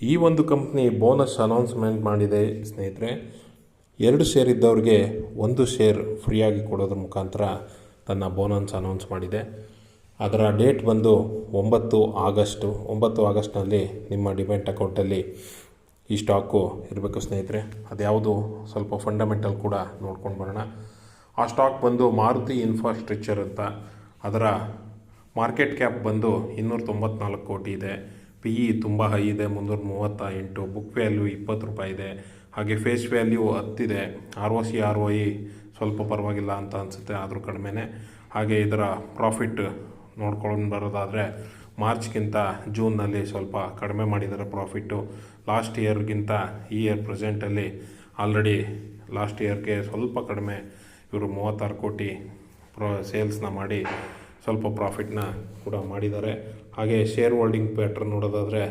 ಈ ಒಂದು company bonus announcement ಮಾಡಿದೆ ಸ್ನೇಹಿತರೆ. 2 ಶೇರ್ ಇದ್ದವ್ರಿಗೆ 1 ಶೇರ್ ಫ್ರೀಯಾಗಿ ಕೊಡೋದ್ರ ಮುಖಾಂತರ ತನ್ನ ಬೋನಸ್ ಅನೌನ್ಸ್ ಮಾಡಿದೆ. ಅದರ ಡೇಟ್ ಬಂದು 9 ಆಗಸ್ಟು. 9 ಆಗಸ್ಟ್ನಲ್ಲಿ ನಿಮ್ಮ ಡಿಮ್ಯಾಟ್ ಅಕೌಂಟಲ್ಲಿ ಈ ಸ್ಟಾಕು ಇರಬೇಕು ಸ್ನೇಹಿತರೆ. ಅದ್ಯಾವುದು ಸ್ವಲ್ಪ ಫಂಡಮೆಂಟಲ್ ಕೂಡ ನೋಡ್ಕೊಂಡು ಬರೋಣ. ಆ ಸ್ಟಾಕ್ ಬಂದು ಮಾರುತಿ ಇನ್ಫ್ರಾಸ್ಟ್ರಕ್ಚರ್ ಅಂತ. ಅದರ ಮಾರ್ಕೆಟ್ ಕ್ಯಾಪ್ ಬಂದು 294 ಕೋಟಿ ಇದೆ. PE ತುಂಬ ಹೈ ಇದೆ, 338. ಬುಕ್ ವ್ಯಾಲ್ಯೂ 20 ರೂಪಾಯಿ ಇದೆ. ಹಾಗೆ ಫೇಸ್ ವ್ಯಾಲ್ಯೂ 10 ಇದೆ. ROC ROE ಸ್ವಲ್ಪ ಪರವಾಗಿಲ್ಲ ಅಂತ ಅನಿಸುತ್ತೆ, ಆದರೂ ಕಡಿಮೆನೇ. ಹಾಗೆ ಇದರ ಪ್ರಾಫಿಟ್ ನೋಡ್ಕೊಂಡು ಬರೋದಾದರೆ ಮಾರ್ಚ್ಗಿಂತ ಜೂನ್ನಲ್ಲಿ ಸ್ವಲ್ಪ ಕಡಿಮೆ ಮಾಡಿದ್ದಾರೆ ಪ್ರಾಫಿಟ್ಟು. ಲಾಸ್ಟ್ ಇಯರ್ಗಿಂತ ಈ ಇಯರ್ ಪ್ರೆಸೆಂಟಲ್ಲಿ ಆಲ್ರೆಡಿ ಲಾಸ್ಟ್ ಇಯರ್ಗೆ ಸ್ವಲ್ಪ ಕಡಿಮೆ ಇವರು 36 ಕೋಟಿ ಸೇಲ್ಸ್ನ ಮಾಡಿ ಸ್ವಲ್ಪ ಪ್ರಾಫಿಟ್ನ ಕೂಡ ಮಾಡಿದ್ದಾರೆ. ಹಾಗೆ ಶೇರ್ ಹೋಲ್ಡಿಂಗ್ ಪ್ಯಾಟ್ರನ್ ನೋಡೋದಾದರೆ